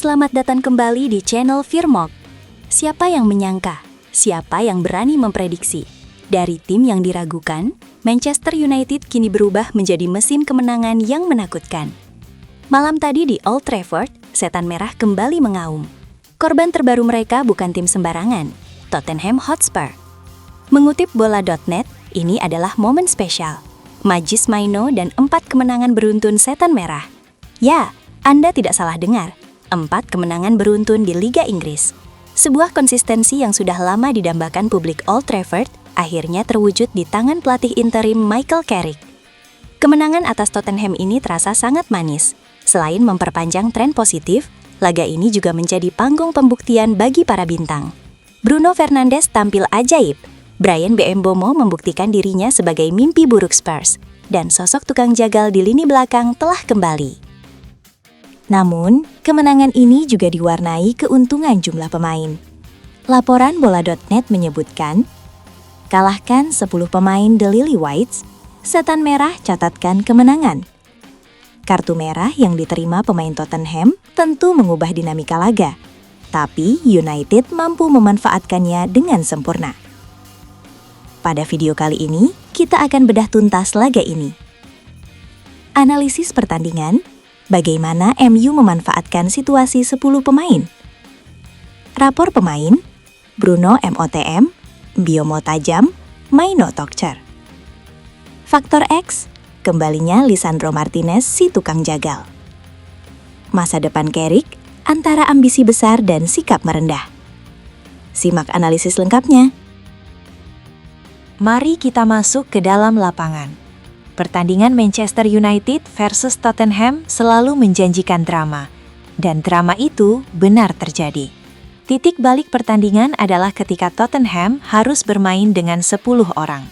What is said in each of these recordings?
Selamat datang kembali di channel Firmog. Siapa yang menyangka? Siapa yang berani memprediksi? Dari tim yang diragukan, Manchester United kini berubah menjadi mesin kemenangan yang menakutkan. Malam tadi di Old Trafford, Setan Merah kembali mengaum. Korban terbaru mereka bukan tim sembarangan, Tottenham Hotspur. Mengutip bola.net, ini adalah momen spesial. Majis Maino dan 4 kemenangan beruntun Setan Merah. Ya, Anda tidak salah dengar. 4 kemenangan beruntun di Liga Inggris. Sebuah konsistensi yang sudah lama didambakan publik Old Trafford akhirnya terwujud di tangan pelatih interim Michael Carrick. Kemenangan atas Tottenham ini terasa sangat manis. Selain memperpanjang tren positif, laga ini juga menjadi panggung pembuktian bagi para bintang. Bruno Fernandes tampil ajaib. Bryan Mbeumo membuktikan dirinya sebagai mimpi buruk Spurs. Dan sosok tukang jagal di lini belakang telah kembali. Namun, kemenangan ini juga diwarnai keuntungan jumlah pemain. Laporan bola.net menyebutkan, kalahkan 10 pemain The Lily Whites, Setan Merah catatkan kemenangan. Kartu merah yang diterima pemain Tottenham tentu mengubah dinamika laga, tapi United mampu memanfaatkannya dengan sempurna. Pada video kali ini, kita akan bedah tuntas laga ini. Analisis pertandingan, bagaimana MU memanfaatkan situasi 10 pemain? Rapor pemain, Bruno MOTM, Mbeumo tajam, Maino Tokcer. Faktor X, kembalinya Lisandro Martinez si tukang jagal. Masa depan Carrick, antara ambisi besar dan sikap merendah. Simak analisis lengkapnya. Mari kita masuk ke dalam lapangan. Pertandingan Manchester United versus Tottenham selalu menjanjikan drama. Dan drama itu benar terjadi. Titik balik pertandingan adalah ketika Tottenham harus bermain dengan 10 orang.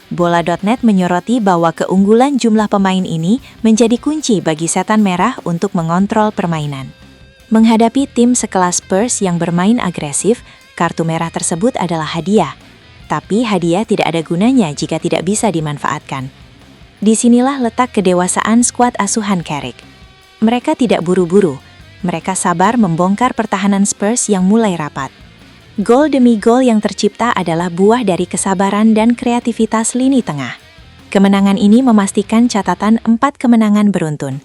Bola.net menyoroti bahwa keunggulan jumlah pemain ini menjadi kunci bagi Setan Merah untuk mengontrol permainan. Menghadapi tim sekelas Spurs yang bermain agresif, kartu merah tersebut adalah hadiah. Tapi hadiah tidak ada gunanya jika tidak bisa dimanfaatkan. Disinilah letak kedewasaan skuad asuhan Carrick. Mereka tidak buru-buru, mereka sabar membongkar pertahanan Spurs yang mulai rapat. Gol demi gol yang tercipta adalah buah dari kesabaran dan kreativitas lini tengah. Kemenangan ini memastikan catatan 4 kemenangan beruntun.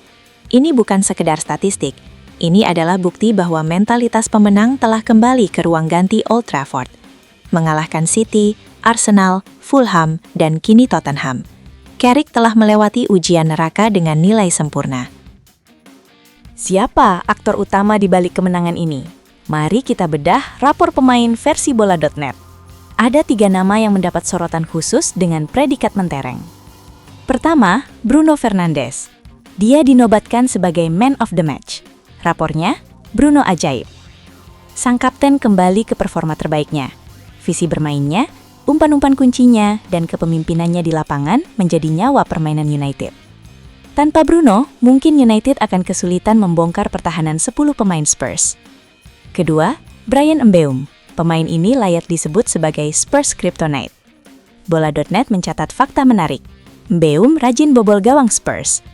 Ini bukan sekedar statistik, ini adalah bukti bahwa mentalitas pemenang telah kembali ke ruang ganti Old Trafford. Mengalahkan City, Arsenal, Fulham, dan kini Tottenham. Carrick telah melewati ujian neraka dengan nilai sempurna. Siapa aktor utama di balik kemenangan ini? Mari kita bedah rapor pemain versi bola.net. Ada 3 nama yang mendapat sorotan khusus dengan predikat mentereng. Pertama, Bruno Fernandes. Dia dinobatkan sebagai man of the match. Rapornya, Bruno ajaib. Sang kapten kembali ke performa terbaiknya. Visi bermainnya, umpan-umpan kuncinya, dan kepemimpinannya di lapangan menjadi nyawa permainan United. Tanpa Bruno, mungkin United akan kesulitan membongkar pertahanan 10 pemain Spurs. Kedua, Bryan Mbeumo. Pemain ini layak disebut sebagai Spurs Kryptonite. Bola.net mencatat fakta menarik. Mbeumo rajin bobol gawang Spurs.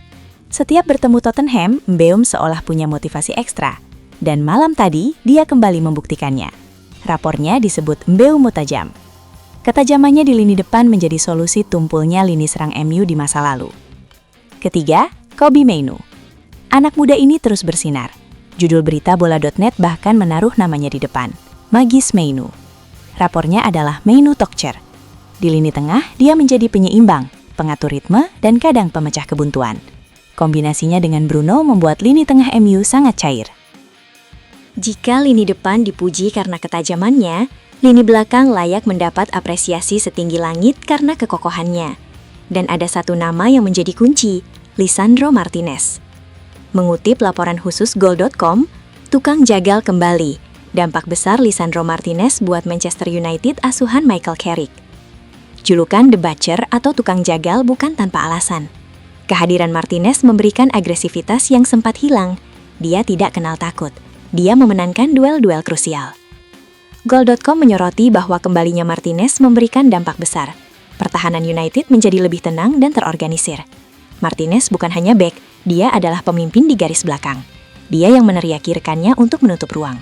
Setiap bertemu Tottenham, Mbeumo seolah punya motivasi ekstra. Dan malam tadi, dia kembali membuktikannya. Rapornya disebut Mbeumo tajam. Ketajamannya di lini depan menjadi solusi tumpulnya lini serang MU di masa lalu. Ketiga, Kobbie Mainoo. Anak muda ini terus bersinar. Judul berita bola.net bahkan menaruh namanya di depan, Majis Maino. Rapornya adalah Maino Tokcer. Di lini tengah, dia menjadi penyeimbang, pengatur ritme, dan kadang pemecah kebuntuan. Kombinasinya dengan Bruno membuat lini tengah MU sangat cair. Jika lini depan dipuji karena ketajamannya, lini belakang layak mendapat apresiasi setinggi langit karena kekokohannya. Dan ada satu nama yang menjadi kunci, Lisandro Martinez. Mengutip laporan khusus Goal.com, tukang jagal kembali. Dampak besar Lisandro Martinez buat Manchester United asuhan Michael Carrick. Julukan The Butcher atau tukang jagal bukan tanpa alasan. Kehadiran Martinez memberikan agresivitas yang sempat hilang. Dia tidak kenal takut. Dia memenangkan duel-duel krusial. Goal.com menyoroti bahwa kembalinya Martinez memberikan dampak besar. Pertahanan United menjadi lebih tenang dan terorganisir. Martinez bukan hanya bek, dia adalah pemimpin di garis belakang. Dia yang meneriaki rekannya untuk menutup ruang.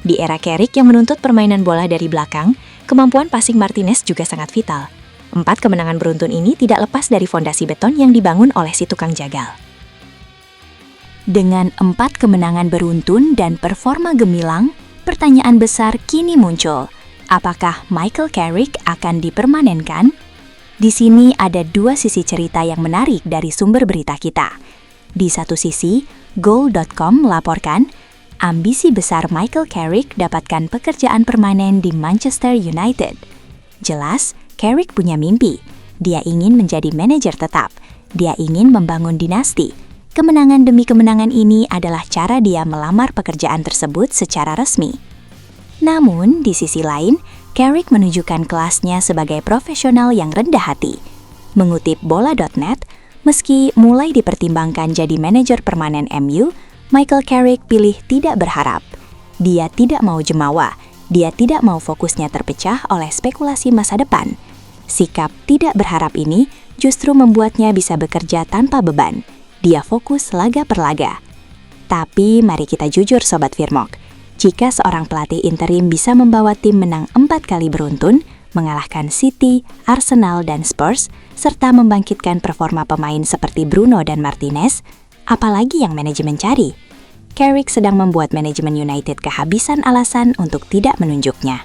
Di era Carrick yang menuntut permainan bola dari belakang, kemampuan passing Martinez juga sangat vital. 4 kemenangan beruntun ini tidak lepas dari fondasi beton yang dibangun oleh si tukang jagal. Dengan 4 kemenangan beruntun dan performa gemilang, pertanyaan besar kini muncul. Apakah Michael Carrick akan dipermanenkan? Di sini ada 2 sisi cerita yang menarik dari sumber berita kita. Di satu sisi, Goal.com melaporkan, ambisi besar Michael Carrick dapatkan pekerjaan permanen di Manchester United. Jelas, Carrick punya mimpi. Dia ingin menjadi manajer tetap. Dia ingin membangun dinasti. Kemenangan demi kemenangan ini adalah cara dia melamar pekerjaan tersebut secara resmi. Namun, di sisi lain, Carrick menunjukkan kelasnya sebagai profesional yang rendah hati. Mengutip bola.net, meski mulai dipertimbangkan jadi manajer permanen MU, Michael Carrick pilih tidak berharap. Dia tidak mau jemawa, dia tidak mau fokusnya terpecah oleh spekulasi masa depan. Sikap tidak berharap ini justru membuatnya bisa bekerja tanpa beban. Dia fokus laga per laga. Tapi mari kita jujur Sobat Firmok, jika seorang pelatih interim bisa membawa tim menang 4 kali beruntun, mengalahkan City, Arsenal, dan Spurs, serta membangkitkan performa pemain seperti Bruno dan Martinez, apalagi yang manajemen cari? Carrick sedang membuat manajemen United kehabisan alasan untuk tidak menunjuknya.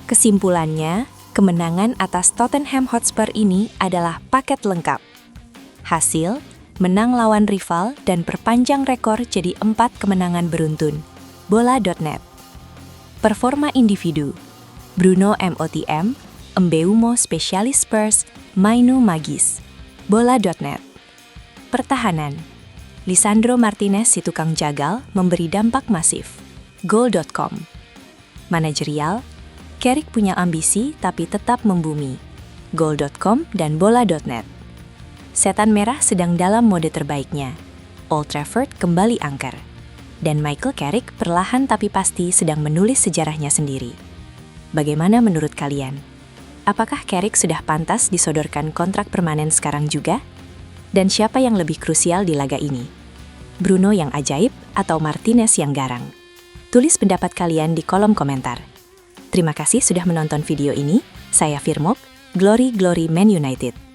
Kesimpulannya, kemenangan atas Tottenham Hotspur ini adalah paket lengkap. Hasil, menang lawan rival dan perpanjang rekor jadi 4 kemenangan beruntun. Bola.net. Performa individu. Bruno MOTM, Mbeumo Spesialis Spurs, Mainu Magis. Bola.net. Pertahanan. Lisandro Martinez si tukang jagal memberi dampak masif. Goal.com. Manajerial. Carrick punya ambisi tapi tetap membumi. Goal.com dan Bola.net. Setan Merah sedang dalam mode terbaiknya. Old Trafford kembali angker. Dan Michael Carrick perlahan tapi pasti sedang menulis sejarahnya sendiri. Bagaimana menurut kalian? Apakah Carrick sudah pantas disodorkan kontrak permanen sekarang juga? Dan siapa yang lebih krusial di laga ini? Bruno yang ajaib atau Martinez yang garang? Tulis pendapat kalian di kolom komentar. Terima kasih sudah menonton video ini. Saya Firmok, Glory Glory Man United.